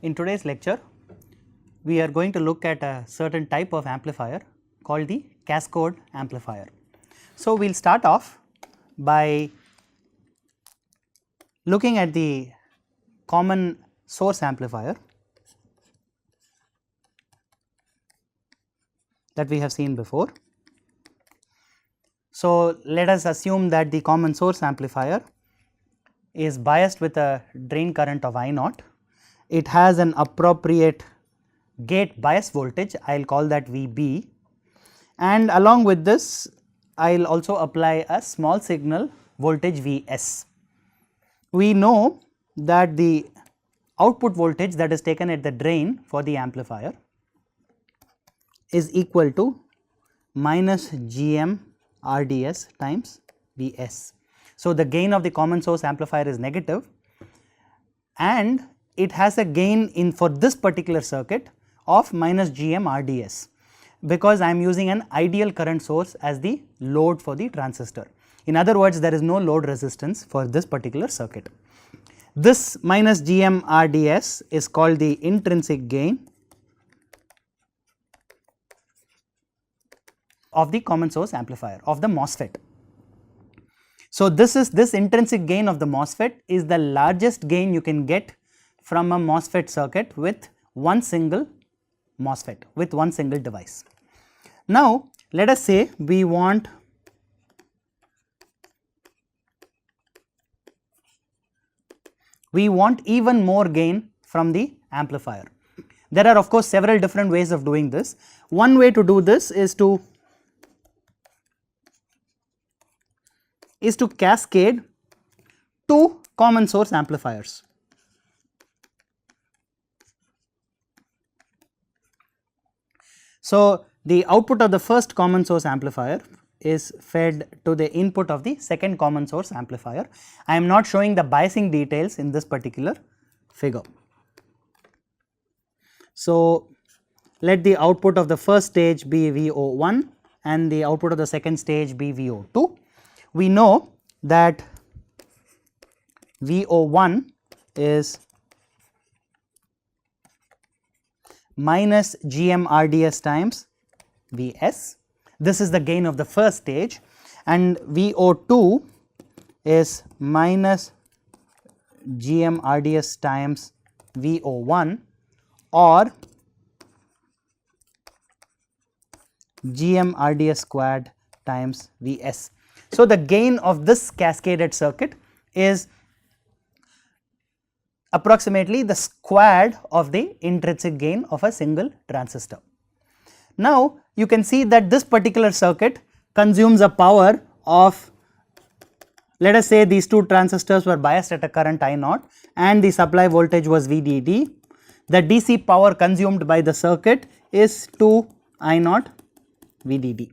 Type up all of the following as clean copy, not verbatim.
In today's lecture, we are going to look at a certain type of amplifier called the cascode amplifier. So, we will start off by looking at the common source amplifier that we have seen before. So, let us assume that the common source amplifier is biased with a drain current of I naught. It has an appropriate gate bias voltage, I will call that VB, and along with this I will also apply a small signal voltage Vs. We know that the output voltage that is taken at the drain for the amplifier is equal to minus Gm RDS times Vs. So, the gain of the common source amplifier is negative and it has a gain in for this particular circuit of minus Gm RDS, because I am using an ideal current source as the load for the transistor. In other words, there is no load resistance for this particular circuit. This minus Gm RDS is called the intrinsic gain of the common source amplifier of the MOSFET. So, this intrinsic gain of the MOSFET is the largest gain you can get from a MOSFET circuit with one single MOSFET, with one single device. Now, let us say we want even more gain from the amplifier. There are of course several different ways of doing this. One way to do this is to cascade two common source amplifiers. So, the output of the first common source amplifier is fed to the input of the second common source amplifier. I am not showing the biasing details in this particular figure. So, let the output of the first stage be VO1 and the output of the second stage be VO2. We know that VO1 is minus Gm RDS times Vs. This is the gain of the first stage, and VO2 is minus Gm RDS times VO1 or Gm RDS squared times Vs. So, the gain of this cascaded circuit is approximately the squared of the intrinsic gain of a single transistor. Now, you can see that this particular circuit consumes a power of, let us say these two transistors were biased at a current I naught and the supply voltage was VDD. The DC power consumed by the circuit is 2 I naught VDD.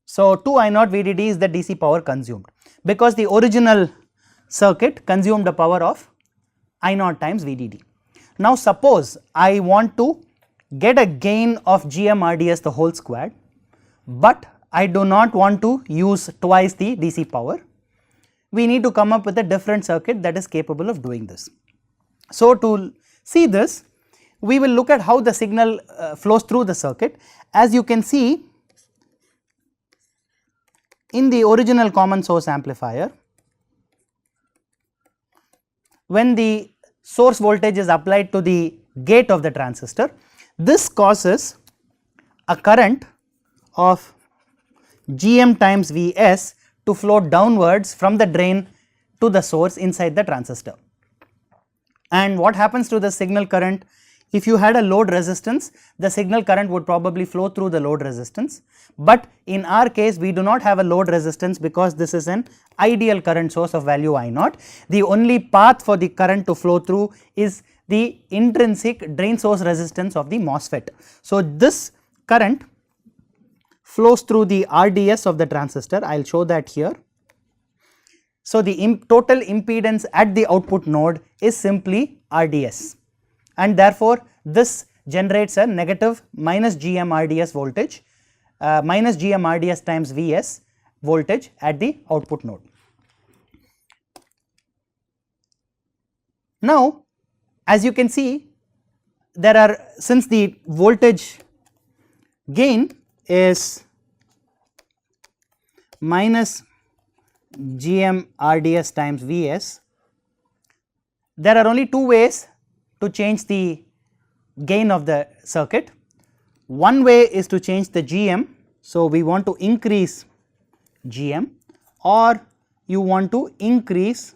So, 2 I naught VDD is the DC power consumed, because the original circuit consumed a power of I naught times VDD. Now, suppose I want to get a gain of Gm RDS the whole squared, but I do not want to use twice the DC power. We need to come up with a different circuit that is capable of doing this. So, to see this, we will look at how the signal flows through the circuit. As you can see, in the original common source amplifier, when the source voltage is applied to the gate of the transistor, this causes a current of Gm times Vs to flow downwards from the drain to the source inside the transistor. And what happens to the signal current? If you had a load resistance, the signal current would probably flow through the load resistance, but in our case we do not have a load resistance because this is an ideal current source of value I naught. The only path for the current to flow through is the intrinsic drain source resistance of the MOSFET. So, this current flows through the RDS of the transistor. I will show that here. So, the total impedance at the output node is simply RDS, and therefore, this generates a negative minus GM RDS voltage, minus GM RDS times Vs voltage at the output node. Now, as you can see, there are, since the voltage gain is minus GM RDS times Vs, there are only two ways to change the gain of the circuit. One way is to change the GM, so we want to increase GM, or you want to increase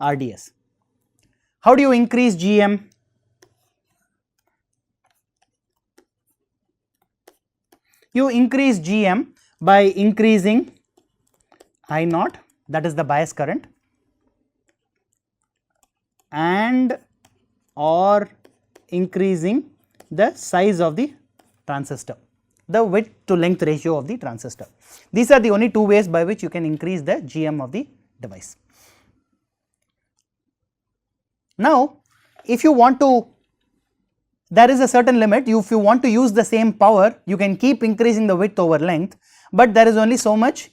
RDS. How do you increase GM? You increase GM by increasing I naught, that is the bias current, and or increasing the size of the transistor, the width to length ratio of the transistor. These are the only two ways by which you can increase the GM of the device. Now, if you want to, there is a certain limit, if you want to use the same power, you can keep increasing the width over length, but there is only so much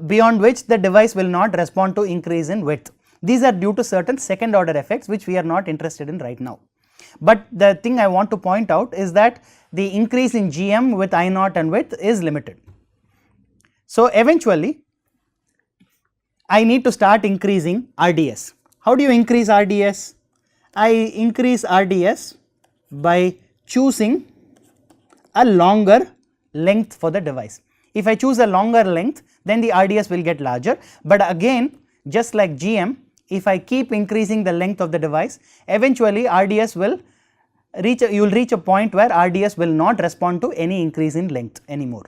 beyond which the device will not respond to increase in width. These are due to certain second order effects which we are not interested in right now. But the thing I want to point out is that the increase in GM with I naught and width is limited. So, eventually I need to start increasing RDS. How do you increase RDS? I increase RDS by choosing a longer length for the device. If I choose a longer length, then the RDS will get larger, but again, just like GM, if I keep increasing the length of the device, eventually RDS will reach, you will reach a point where RDS will not respond to any increase in length anymore.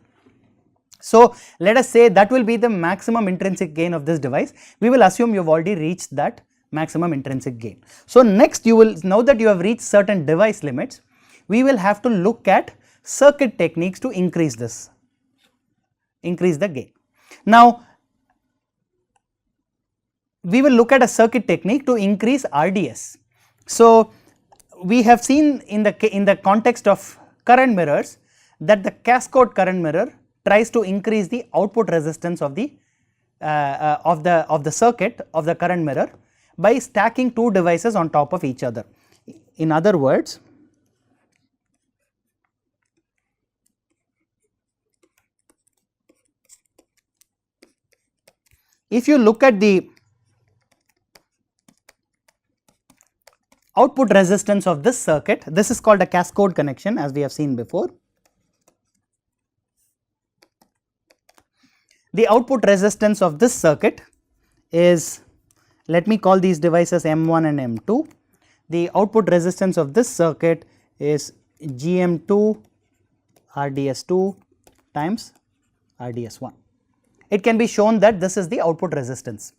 So, let us say that will be the maximum intrinsic gain of this device. We will assume you have already reached that maximum intrinsic gain. So, next you will, now that you have reached certain device limits, we will have to look at circuit techniques to increase this, increase the gain. Now, we will look at a circuit technique to increase RDS. So, we have seen in the context of current mirrors that the cascode current mirror tries to increase the output resistance of the circuit of the current mirror by stacking two devices on top of each other. In other words, if you look at the output resistance of this circuit, this is called a cascode connection, as we have seen before. The output resistance of this circuit is, let me call these devices M1 and M2. The output resistance of this circuit is GM2 RDS2 times RDS1. It can be shown that this is the output resistance.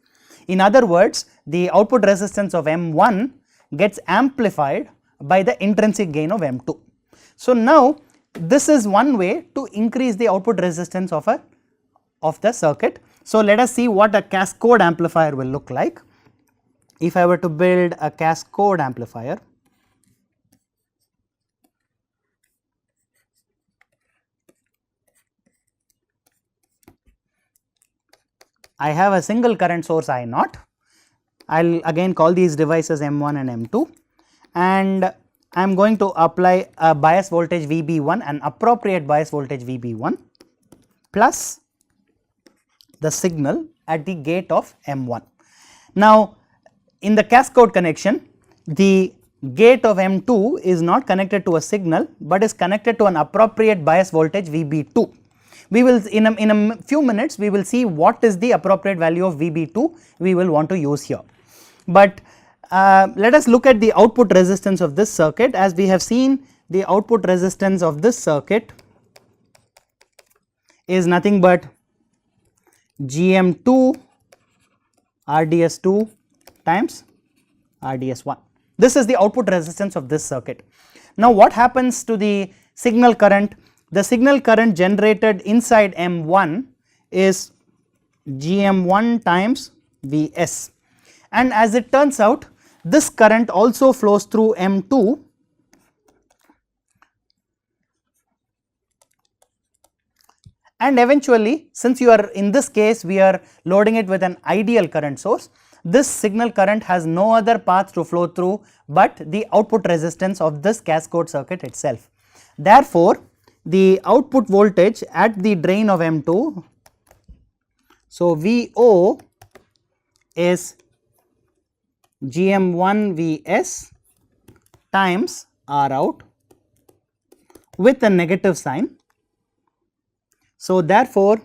In other words, the output resistance of M1 gets amplified by the intrinsic gain of M2. So, now this is one way to increase the output resistance of the circuit. So, let us see what a cascode amplifier will look like. If I were to build a cascode amplifier, I have a single current source I naught. I will again call these devices M1 and M2, and I am going to apply a bias voltage VB1, an appropriate bias voltage VB1 plus the signal at the gate of M1. Now, in the cascode connection, the gate of M2 is not connected to a signal, but is connected to an appropriate bias voltage VB2. We will in a few minutes we will see what is the appropriate value of VB2 we will want to use here. But let us look at the output resistance of this circuit. As we have seen, the output resistance of this circuit is nothing but GM2 RDS2 times RDS1. This is the output resistance of this circuit. Now, what happens to the signal current? The signal current generated inside M1 is GM1 times Vs, and as it turns out, this current also flows through M2 and eventually, since you are in this case we are loading it with an ideal current source, this signal current has no other path to flow through but the output resistance of this cascode circuit itself. Therefore, the output voltage at the drain of M2, so VO is GM1 Vs times R out with a negative sign. So, therefore,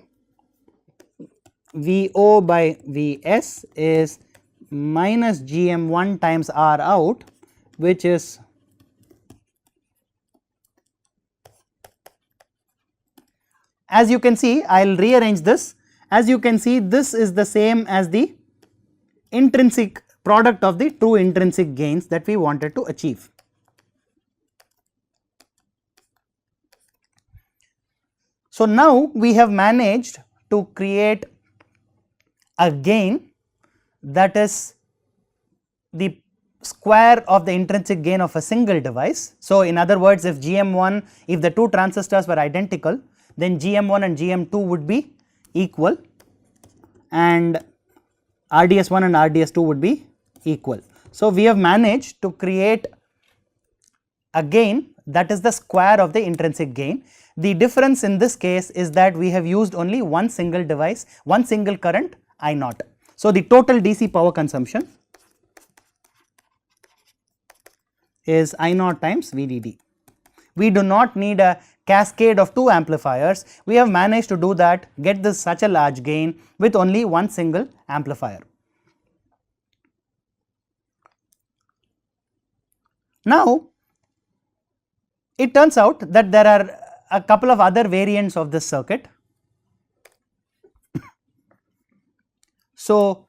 VO by Vs is minus GM1 times R out, which is as you can see, I will rearrange this. As you can see, this is the same as the intrinsic product of the two intrinsic gains that we wanted to achieve. So, now we have managed to create a gain that is the square of the intrinsic gain of a single device. So, in other words, if GM1, if the two transistors were identical, then GM1 and GM2 would be equal and RDS1 and RDS2 would be equal. So, we have managed to create a gain that is the square of the intrinsic gain. The difference in this case is that we have used only one single device, one single current I naught. So, the total DC power consumption is I naught times VDD. We do not need a cascade of two amplifiers. We have managed to do that, get this such a large gain with only one single amplifier. Now, it turns out that there are a couple of other variants of this circuit. So,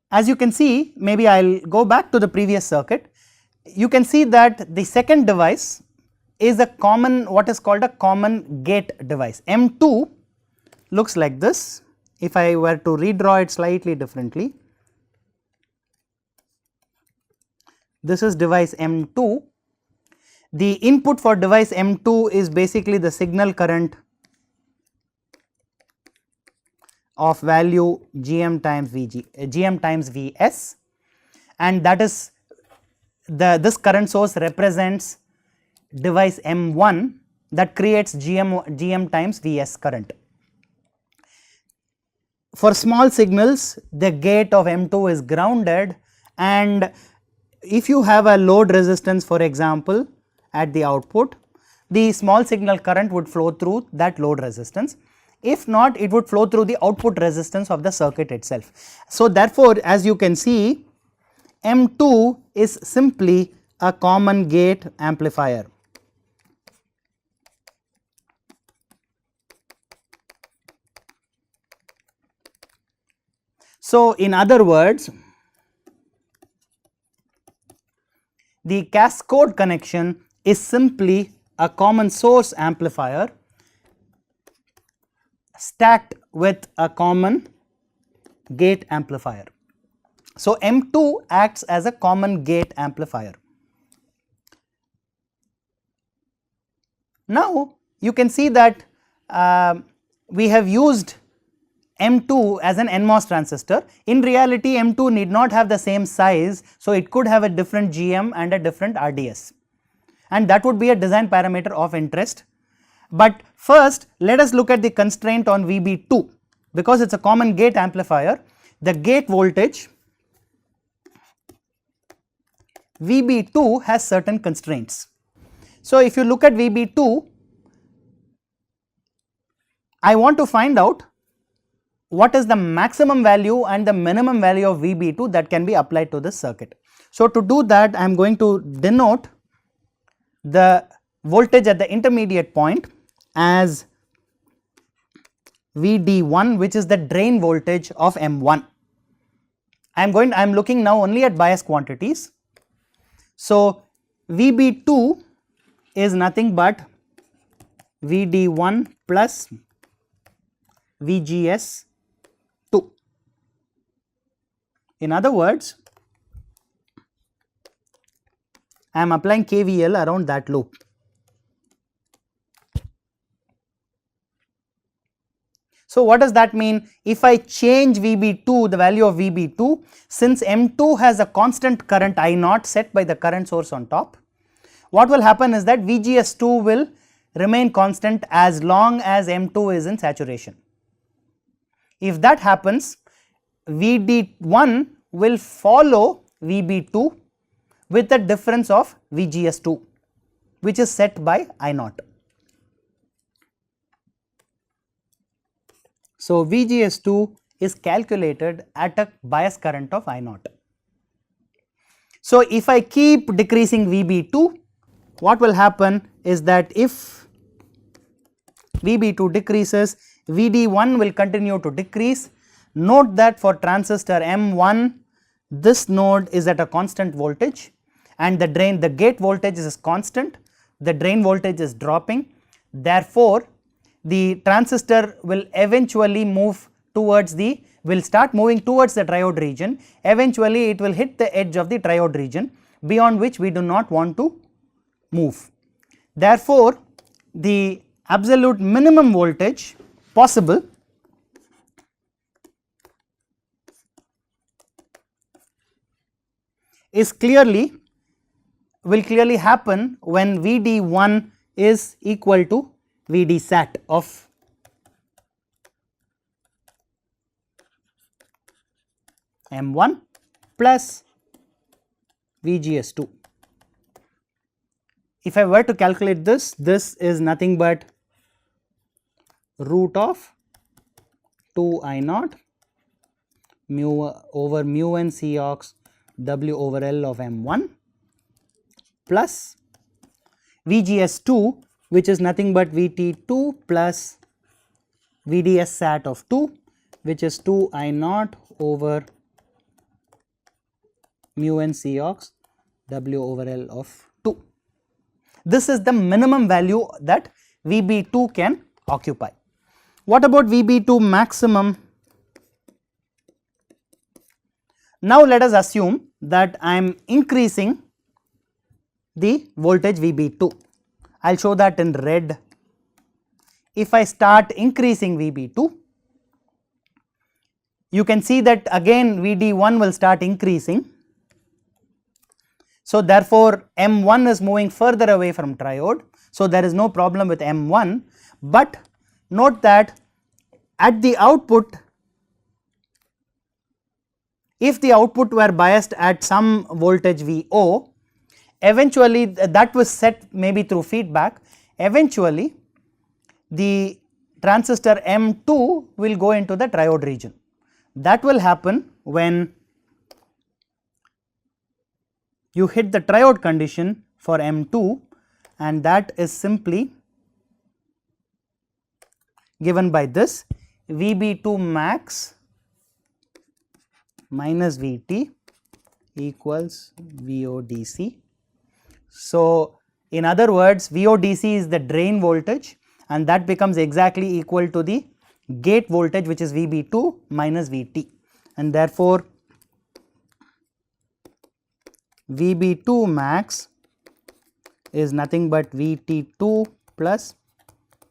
as you can see, maybe I will go back to the previous circuit. You can see that the second device is a common, what is called a common gate device. M2 looks like this. If I were to redraw it slightly differently, this is device M2. The input for device M2 is basically the signal current of value Gm times Gm times Vs, and that is this current source represents device M1 that creates Gm times Vs current. For small signals, the gate of M2 is grounded, and if you have a load resistance, for example, at the output, the small signal current would flow through that load resistance. If not, it would flow through the output resistance of the circuit itself. So, therefore, as you can see, M2 is simply a common gate amplifier. So, in other words, the cascode connection is simply a common source amplifier stacked with a common gate amplifier. So, M2 acts as a common gate amplifier. Now, you can see that we have used M2 as an NMOS transistor. In reality, M2 need not have the same size, so it could have a different GM and a different RDS, and that would be a design parameter of interest. But first, let us look at the constraint on VB2. Because it is a common gate amplifier, the gate voltage VB2 has certain constraints. So, if you look at VB2, I want to find out what is the maximum value and the minimum value of VB2 that can be applied to this circuit. So, to do that, I am going to denote the voltage at the intermediate point as VD1, which is the drain voltage of M1. I am looking now only at bias quantities. So, VB2 is nothing but VD1 plus VGS2. In other words, I am applying KVL around that loop. So what does that mean? If I change VB2, the value of VB2, since M2 has a constant current I0 set by the current source on top, what will happen is that VGS2 will remain constant as long as M2 is in saturation. If that happens, VD1 will follow VB2 with a difference of VGS2, which is set by I0. So VGS2 is calculated at a bias current of I0. So if I keep decreasing VB2, what will happen is that if VB2 decreases, VD1 will continue to decrease. Note that for transistor M1, this node is at a constant voltage and the gate voltage is constant, the drain voltage is dropping. Therefore, the transistor will eventually start moving towards the triode region. Eventually it will hit the edge of the triode region, beyond which we do not want to move. Therefore, the absolute minimum voltage possible will clearly happen when VD1 is equal to VD sat of M1 plus VGS2. If I were to calculate this, this is nothing but root of 2 I0 mu over mu n Cox W over L of M1 plus VGS2, which is nothing but VT2 plus VDS sat of 2, which is 2 I0 over mu n Cox W over L of 2. This is the minimum value that VB2 can occupy. What about VB2 maximum? Now let us assume that I am increasing the voltage VB2. I will show that in red. If I start increasing VB2, you can see that again VD1 will start increasing. So therefore, M1 is moving further away from triode. So there is no problem with M1, but note that at the output, if the output were biased at some voltage VO, eventually that was set maybe through feedback, eventually the transistor M2 will go into the triode region. That will happen when you hit the triode condition for M2, and that is simply given by this VB2 max minus VT equals VODC. So in other words, VODC is the drain voltage and that becomes exactly equal to the gate voltage, which is VB2 minus VT, and therefore VB2 max is nothing but VT2 plus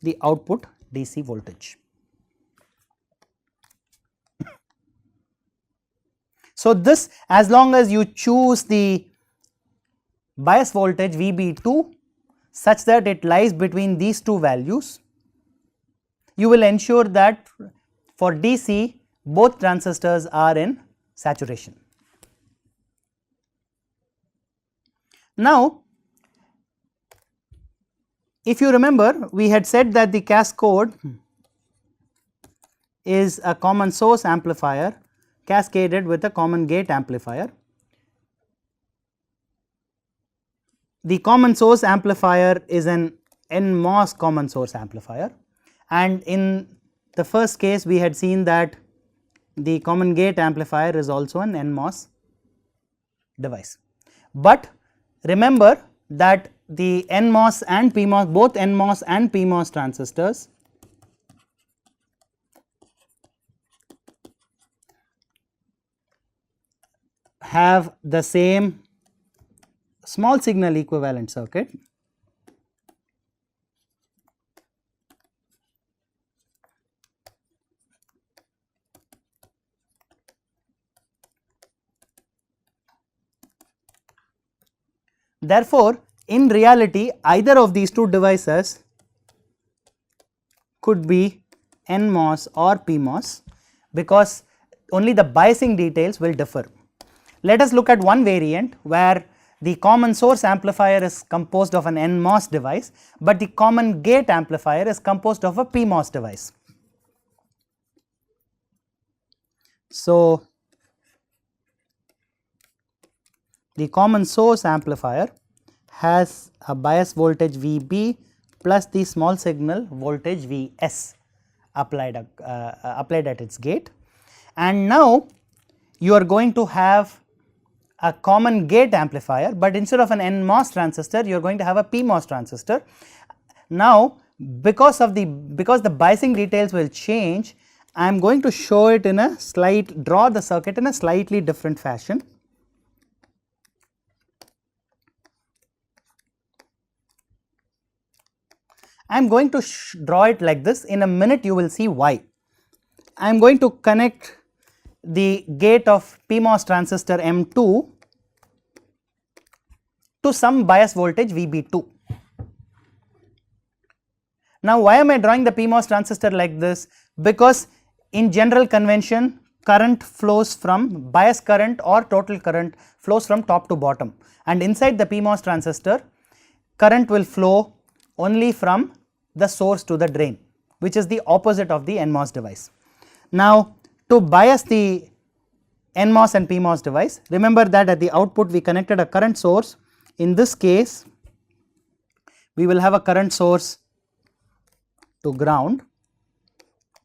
the output DC voltage. So this, as long as you choose the bias voltage VB2 such that it lies between these two values, you will ensure that for DC both transistors are in saturation. Now, if you remember, we had said that the cascode is a common source amplifier cascaded with a common gate amplifier. The common source amplifier is an NMOS common source amplifier, and in the first case we had seen that the common gate amplifier is also an NMOS device. But remember that the NMOS and PMOS, both NMOS and PMOS transistors have the same small signal equivalent circuit. Therefore, in reality either of these two devices could be NMOS or PMOS, because only the biasing details will differ. Let us look at one variant where the common source amplifier is composed of an NMOS device, but the common gate amplifier is composed of a PMOS device. So, the common source amplifier has a bias voltage VB plus the small signal voltage Vs applied at its gate, and now you are going to have a common gate amplifier, but instead of an NMOS transistor you are going to have a PMOS transistor. Now, because the biasing details will change, I am going to show it in a draw the circuit in a slightly different fashion. I am going to draw it like this. In a minute you will see why. I am going to connect the gate of PMOS transistor M2 to some bias voltage VB2. Now, why am I drawing the PMOS transistor like this? Because in general convention current flows from, bias current or total current flows from top to bottom, and inside the PMOS transistor current will flow only from the source to the drain, which is the opposite of the NMOS device. Now, to bias the NMOS and PMOS device, remember that at the output we connected a current source. In this case we will have a current source to ground,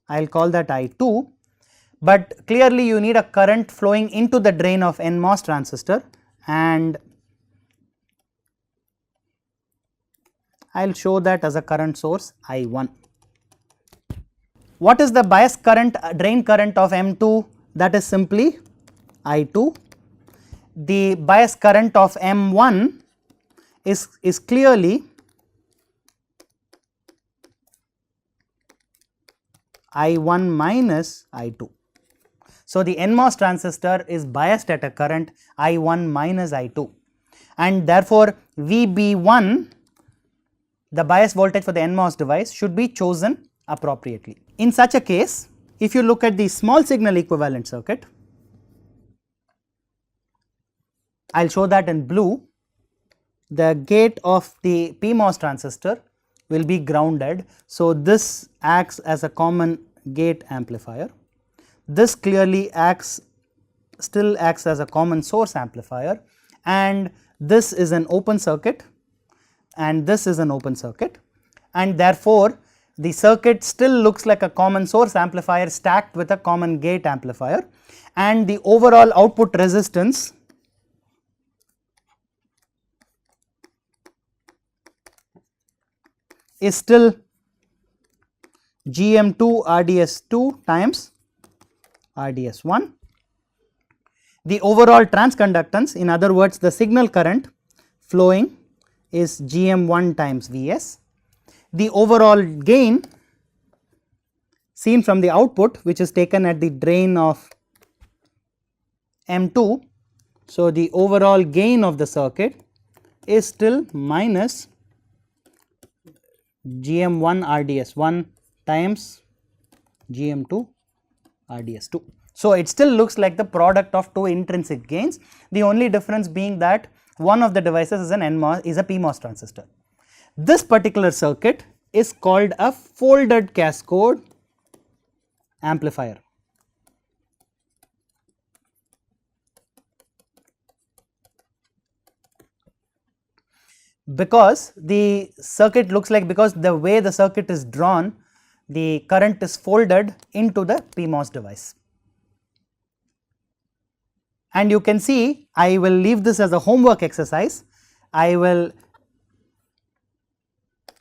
I will call that I2, but clearly you need a current flowing into the drain of NMOS transistor, and I will show that as a current source I1. What is the bias current, drain current of M2? That is simply I2. The bias current of M1 is clearly I1 minus I2. So, the NMOS transistor is biased at a current I1 minus I2, and therefore, VB1, the bias voltage for the NMOS device, should be chosen appropriately. In such a case, if you look at the small signal equivalent circuit, I will show that in blue. The gate of the PMOS transistor will be grounded. So, this acts as a common gate amplifier. This clearly still acts as a common source amplifier, and this is an open circuit and this is an open circuit, and therefore, the circuit still looks like a common source amplifier stacked with a common gate amplifier, and the overall output resistance is still GM2 RDS2 times RDS1. The overall transconductance, in other words the signal current flowing, is GM1 times Vs. The overall gain seen from the output, which is taken at the drain of M2. So, the overall gain of the circuit is still minus GM1 RDS1 times GM2 RDS2. So, it still looks like the product of two intrinsic gains, the only difference being that one of the devices is a PMOS transistor. This particular circuit is called a folded cascode amplifier. Because the circuit looks like, because the way the circuit is drawn, the current is folded into the PMOS device. And you can see, I will leave this as a homework exercise. I will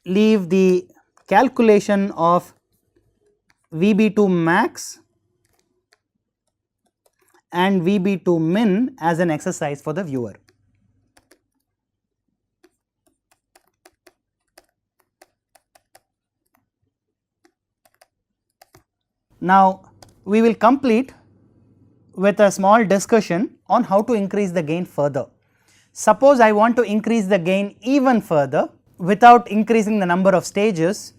leave the calculation of VB2 max and VB2 min as an exercise for the viewer. Now, we will complete with a small discussion on how to increase the gain further. Suppose I want to increase the gain even further without increasing the number of stages,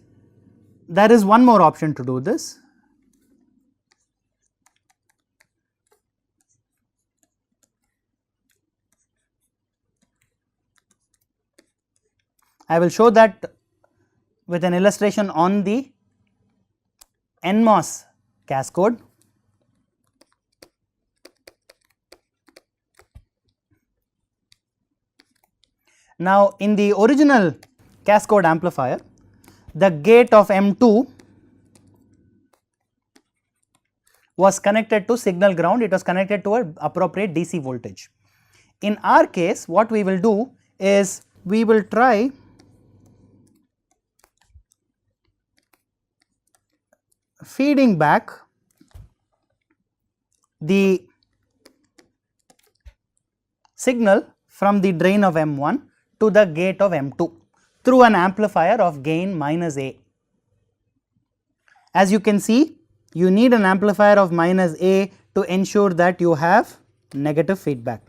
there is one more option to do this. I will show that with an illustration on the NMOS cascode. Now, in the original cascode amplifier, the gate of M2 was connected to signal ground, it was connected to an appropriate DC voltage. In our case, what we will do is we will try feeding back the signal from the drain of M1 to the gate of M2 through an amplifier of gain minus A. As you can see, you need an amplifier of minus A to ensure that you have negative feedback.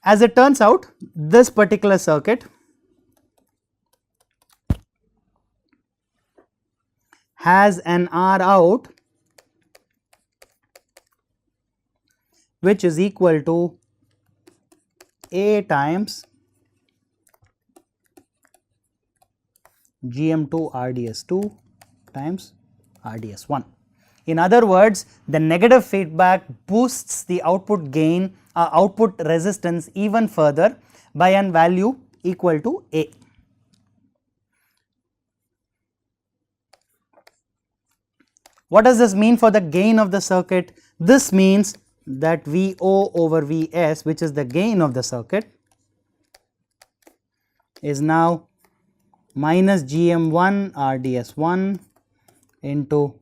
As it turns out, this particular circuit has an R out which is equal to A times GM2 RDS2 times RDS1. In other words, the negative feedback boosts the output gain, output resistance even further by an value equal to A. What does this mean for the gain of the circuit? This means that VO over Vs, which is the gain of the circuit, is now minus GM1 RDS1 into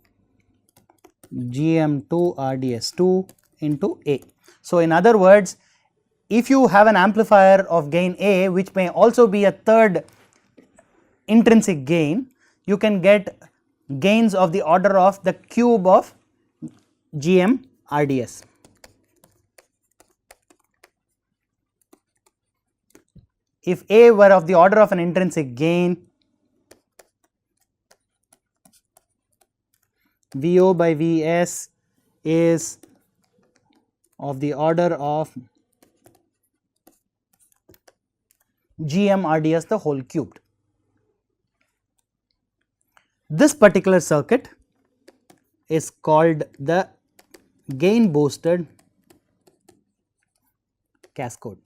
GM2 RDS2 into A. So, in other words, if you have an amplifier of gain A, which may also be a third intrinsic gain, you can get gains of the order of the cube of GM RDS. If A were of the order of an intrinsic gain, VO by Vs is of the order of GM RDS the whole cubed. This particular circuit is called the gain boosted cascode.